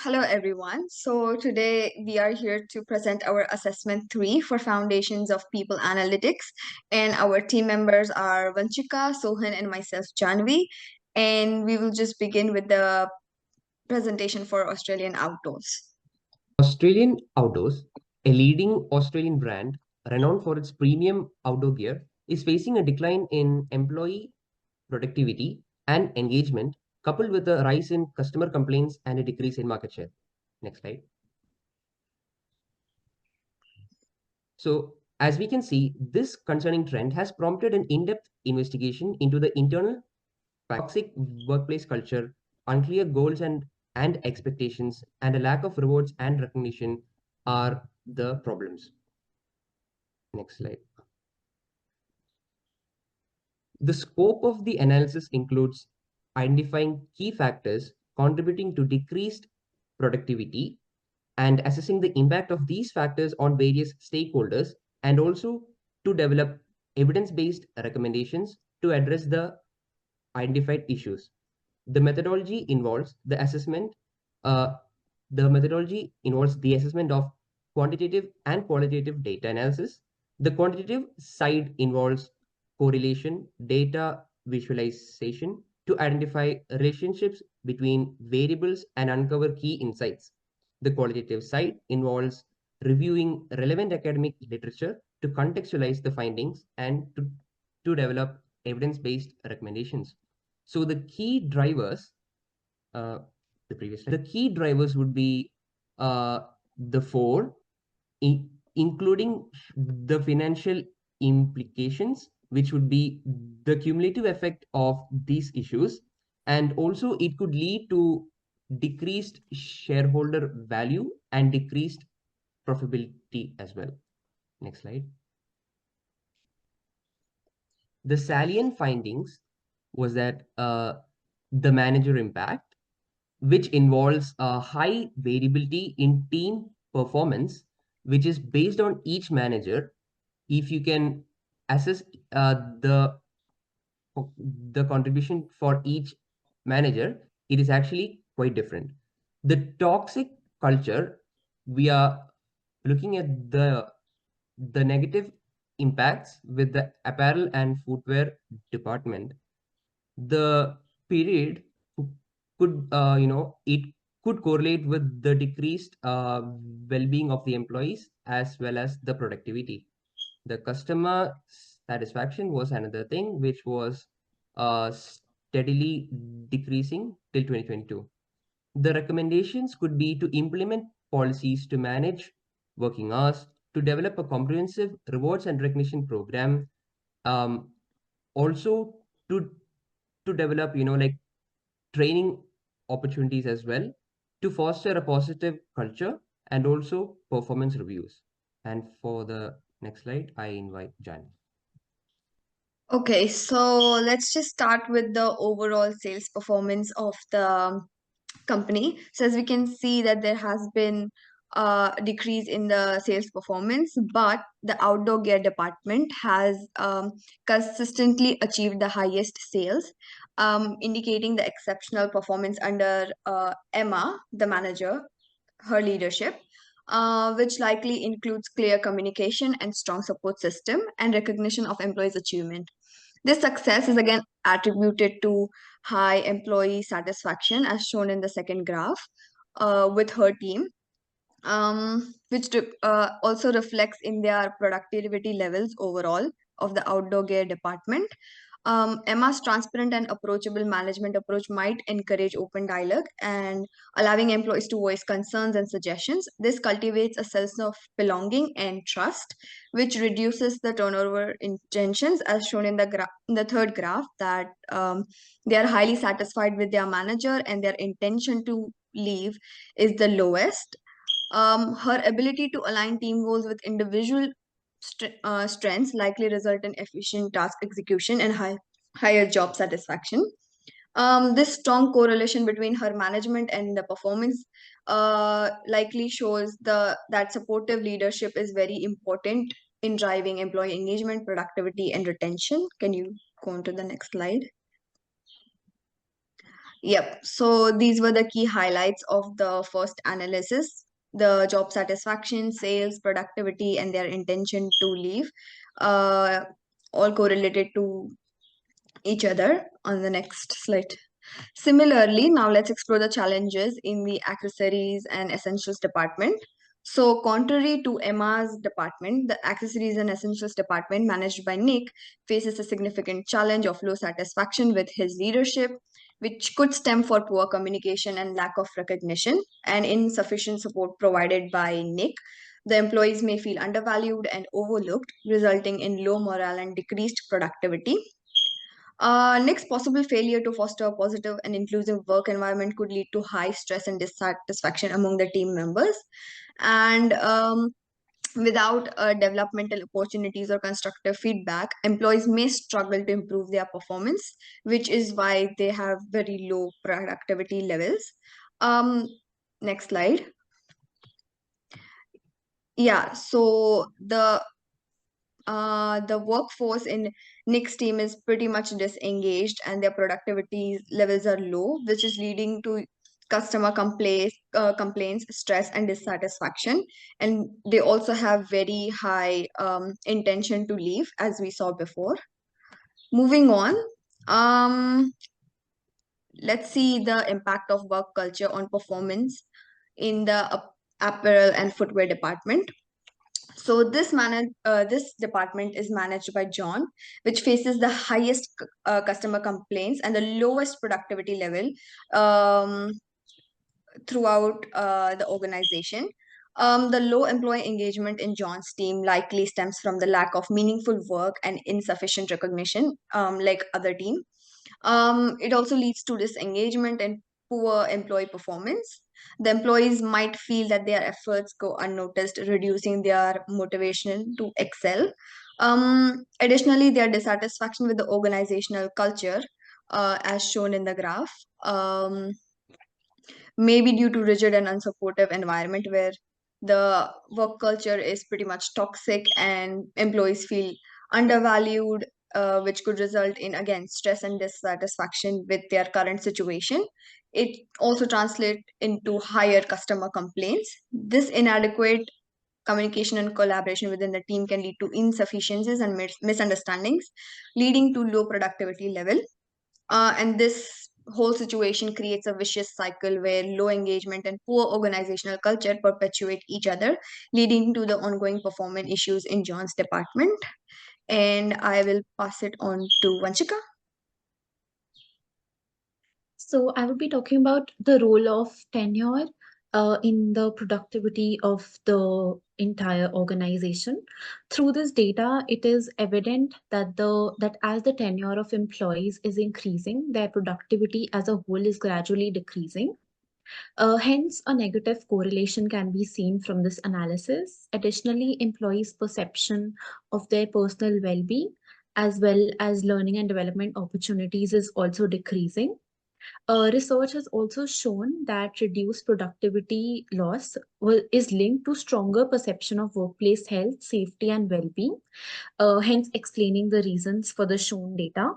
Hello, everyone. So today we are here to present our assessment 3 for Foundations of People Analytics. And our team members are Vanchika, Sohan, and myself, Janvi. And we will just begin with the presentation for Australian Outdoors. Australian Outdoors, a leading Australian brand renowned for its premium outdoor gear, is facing a decline in employee productivity and engagement, coupled with a rise in customer complaints and a decrease in market share. Next slide. So, as we can see, this concerning trend has prompted an in-depth investigation into the internal toxic workplace culture, unclear goals and expectations, and a lack of rewards and recognition are the problems. Next slide. The scope of the analysis includes identifying key factors contributing to decreased productivity and assessing the impact of these factors on various stakeholders, and also to develop evidence-based recommendations to address the identified issues. The methodology involves the assessment. Uh, the methodology involves the assessment of quantitative and qualitative data analysis. The quantitative side involves correlation, data visualization to identify relationships between variables and uncover key insights. The qualitative side involves reviewing relevant academic literature to contextualize the findings and to develop evidence-based recommendations. So uh, the key drivers would be uh, the four, including the financial implications, which would be the cumulative effect of these issues, and also it could lead to decreased shareholder value and decreased profitability as well. Next slide. The salient findings was that the manager impact, which involves a high variability in team performance, which is based on each manager. If you can assess the contribution for each manager, it is actually quite different. The toxic culture, we are looking at the negative impacts with the apparel and footwear department. The period could it could correlate with the decreased well-being of the employees as well as the productivity. The customer satisfaction was another thing which was steadily decreasing till 2022. The recommendations could be to implement policies to manage working hours, to develop a comprehensive rewards and recognition program, um, also to develop like training opportunities as well, to foster a positive culture, and also performance reviews. And for the next slide, I invite Jan. Okay, so let's just start with the overall sales performance of the company. So as we can see that there has been a decrease in the sales performance, but the outdoor gear department has consistently achieved the highest sales, indicating the exceptional performance under Emma, the manager, her leadership. Which likely includes clear communication and strong support system and recognition of employees' achievement. This success is again attributed to high employee satisfaction, as shown in the second graph, with her team, which also reflects in their productivity levels overall of the outdoor gear department. Emma's transparent and approachable management approach might encourage open dialogue and allowing employees to voice concerns and suggestions. This cultivates a sense of belonging and trust, which reduces the turnover intentions, as shown in in the third graph, that they are highly satisfied with their manager and their intention to leave is the lowest. Her ability to align team goals with individual strengths likely result in efficient task execution and higher job satisfaction. This strong correlation between her management and the performance likely shows that supportive leadership is very important in driving employee engagement, productivity, and retention. Can you go on to the next slide? Yep. So these were the key highlights of the first analysis. The job satisfaction, sales, productivity, and their intention to leave, uh, all correlated to each other on the next slide. Similarly, now let's explore the challenges in the accessories and essentials department. So, contrary to Emma's department, the accessories and essentials department, managed by Nick, faces a significant challenge of low satisfaction with his leadership, which could stem for poor communication and lack of recognition and insufficient support provided by Nick. The employees may feel undervalued and overlooked, resulting in low morale and decreased productivity. Next, possible failure to foster a positive and inclusive work environment could lead to high stress and dissatisfaction among the team members. And without developmental opportunities or constructive feedback, employees may struggle to improve their performance, which is why they have very low productivity levels. Um, Next slide. Yeah, so the workforce in Nick's team is pretty much disengaged and their productivity levels are low, which is leading to customer complaints, stress, and dissatisfaction. And they also have very high intention to leave, as we saw before. Moving on, um, let's see the impact of work culture on performance in the apparel and footwear department. So this department is managed by John, which faces the highest customer complaints and the lowest productivity level um, throughout the organization. The low employee engagement in John's team likely stems from the lack of meaningful work and insufficient recognition, like other team. It also leads to disengagement and poor employee performance. The employees might feel that their efforts go unnoticed, reducing their motivation to excel. Additionally, their dissatisfaction with the organizational culture, as shown in the graph, may be due to rigid and unsupportive environment where the work culture is pretty much toxic and employees feel undervalued, which could result in again stress and dissatisfaction with their current situation. It also translates into higher customer complaints. This inadequate communication and collaboration within the team can lead to insufficiencies and misunderstandings, leading to low productivity level. And this whole situation creates a vicious cycle where low engagement and poor organizational culture perpetuate each other, leading to the ongoing performance issues in John's department. And I will pass it on to Vanchika. So I will be talking about the role of tenure in the productivity of the entire organization. Through this data, it is evident that as the tenure of employees is increasing, their productivity as a whole is gradually decreasing. Hence, a negative correlation can be seen from this analysis. Additionally, employees' perception of their personal well-being as well as learning and development opportunities is also decreasing. Research has also shown that reduced productivity loss is linked to stronger perception of workplace health, safety, and well-being, hence explaining the reasons for the shown data.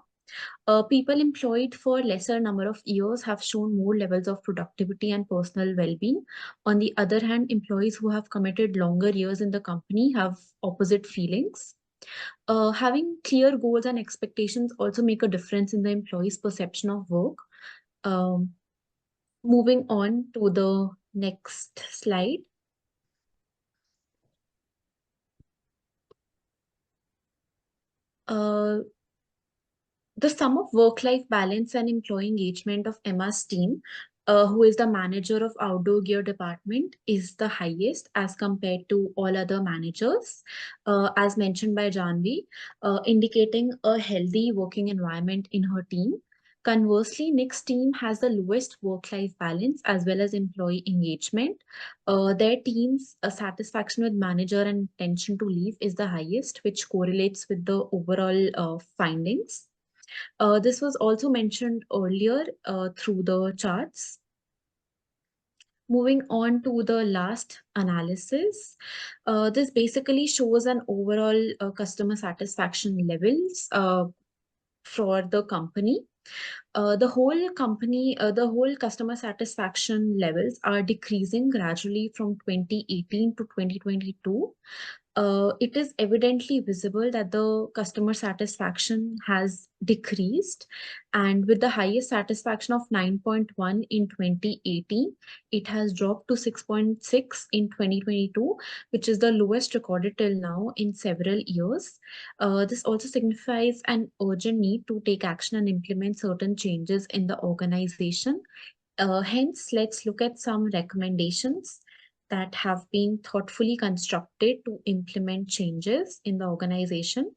People employed for lesser number of years have shown more levels of productivity and personal well-being. On the other hand, employees who have committed longer years in the company have opposite feelings. Having clear goals and expectations also make a difference in the employee's perception of work. Um, Moving on to the next slide. The sum of work-life balance and employee engagement of Emma's team, who is the manager of outdoor gear department, is the highest as compared to all other managers, as mentioned by Janvi, indicating a healthy working environment in her team. Conversely, Nick's team has the lowest work-life balance as well as employee engagement. Their team's satisfaction with manager and intention to leave is the highest, which correlates with the overall findings. This was also mentioned earlier through the charts. Moving on to the last analysis, this basically shows an overall customer satisfaction levels for the company. the whole company, the whole customer satisfaction levels are decreasing gradually from 2018 to 2022. It is evidently visible that the customer satisfaction has decreased, and with the highest satisfaction of 9.1 in 2018, it has dropped to 6.6 in 2022, which is the lowest recorded till now in several years. This also signifies an urgent need to take action and implement certain changes in the organization. Hence, let's look at some recommendations that have been thoughtfully constructed to implement changes in the organization.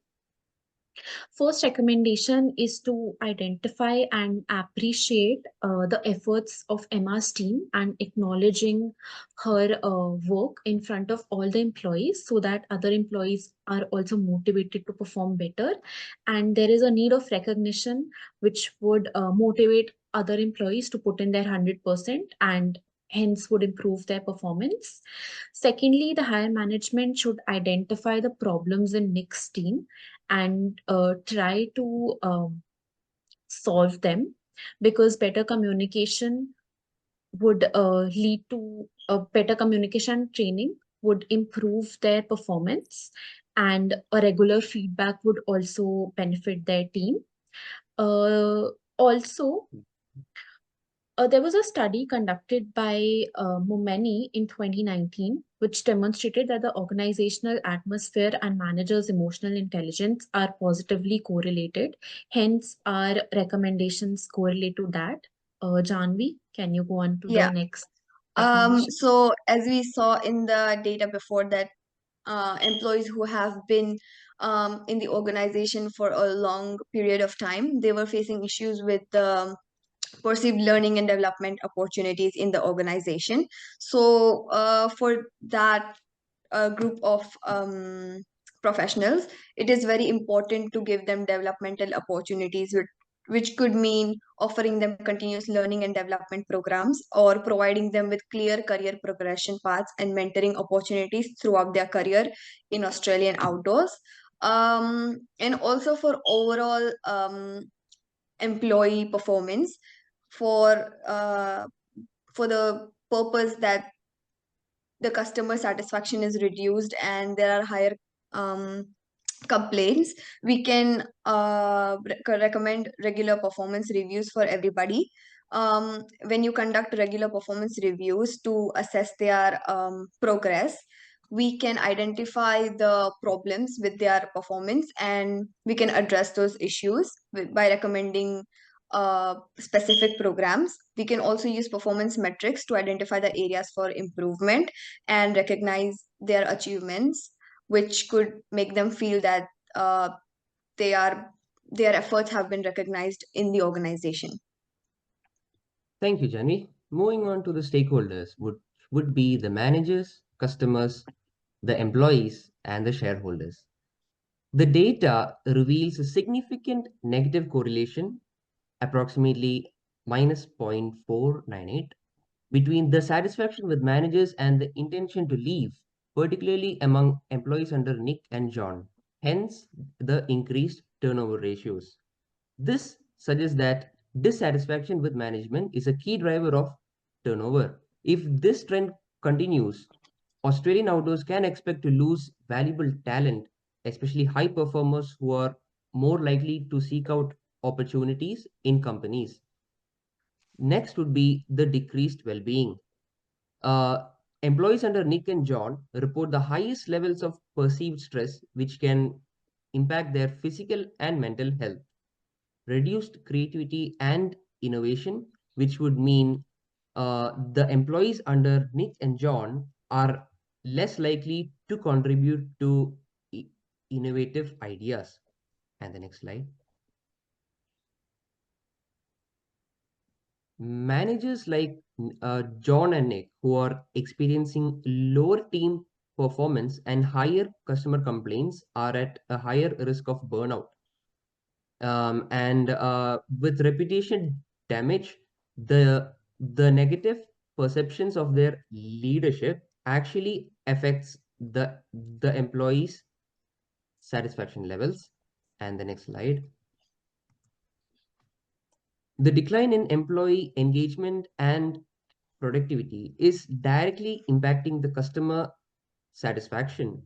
First recommendation is to identify and appreciate the efforts of Emma's team and acknowledging her work in front of all the employees so that other employees are also motivated to perform better. And there is a need of recognition which would motivate other employees to put in their 100% and hence would improve their performance. Secondly, the higher management should identify the problems in Nick's team and try to solve them, because better communication would lead to a better communication training would improve their performance, and a regular feedback would also benefit their team. Also, there was a study conducted by Momeni in 2019, which demonstrated that the organizational atmosphere and managers' emotional intelligence are positively correlated. Hence, our recommendations correlate to that. Janvi, can you go on to Yeah. the next recommendation? So as we saw in the data before that, employees who have been in the organization for a long period of time, they were facing issues with perceived learning and development opportunities in the organization. So for that group of professionals, it is very important to give them developmental opportunities, which could mean offering them continuous learning and development programs or providing them with clear career progression paths and mentoring opportunities throughout their career in Australian outdoors. And also for overall employee performance, for the purpose that the customer satisfaction is reduced and there are higher complaints, we can recommend regular performance reviews for everybody. When you conduct regular performance reviews to assess their progress, we can identify the problems with their performance and we can address those issues by recommending specific programs. We can also use performance metrics to identify the areas for improvement and recognize their achievements, which could make them feel that their efforts have been recognized in the organization. Thank you, Janvi. Moving on to the stakeholders would be the managers, customers, the employees, and the shareholders. The data reveals a significant negative correlation, approximately minus 0.498, between the satisfaction with managers and the intention to leave, particularly among employees under Nick and John. Hence, the increased turnover ratios. This suggests that dissatisfaction with management is a key driver of turnover. If this trend continues, Australian Outdoors can expect to lose valuable talent, especially high performers who are more likely to seek out opportunities in companies. Next would be the decreased well-being. Employees under Nick and John report the highest levels of perceived stress, which can impact their physical and mental health. Reduced creativity and innovation, which would mean the employees under Nick and John are less likely to contribute to innovative ideas. And the next slide. Managers like John and Nick, who are experiencing lower team performance and higher customer complaints, are at a higher risk of burnout. And with reputation damage, the negative perceptions of their leadership actually affects the employees' satisfaction levels. And the next slide. The decline in employee engagement and productivity is directly impacting the customer satisfaction,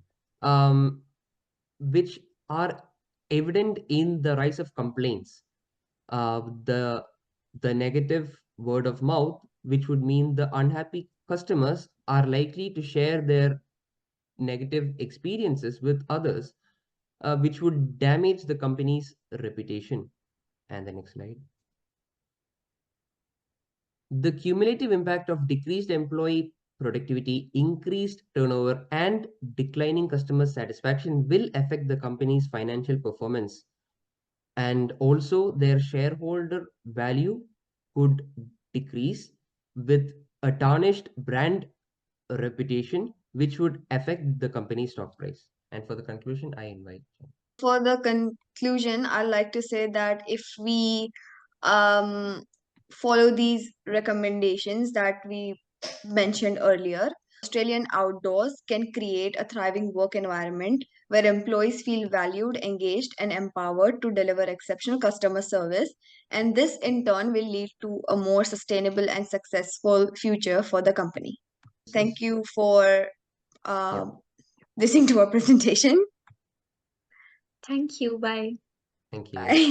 which are evident in the rise of complaints. The negative word of mouth, which would mean the unhappy customers are likely to share their negative experiences with others, which would damage the company's reputation. And the next slide. The cumulative impact of decreased employee productivity, increased turnover, and declining customer satisfaction will affect the company's financial performance. And also, their shareholder value could decrease with a tarnished brand reputation, which would affect the company's stock price. And for the conclusion, I invite. For the conclusion, I'd like to say that if we um, follow these recommendations that we mentioned earlier, Australian Outdoors can create a thriving work environment where employees feel valued, engaged, and empowered to deliver exceptional customer service. And this, in turn, will lead to a more sustainable and successful future for the company. Thank you for listening to our presentation. Thank you. Bye. Thank you. Bye.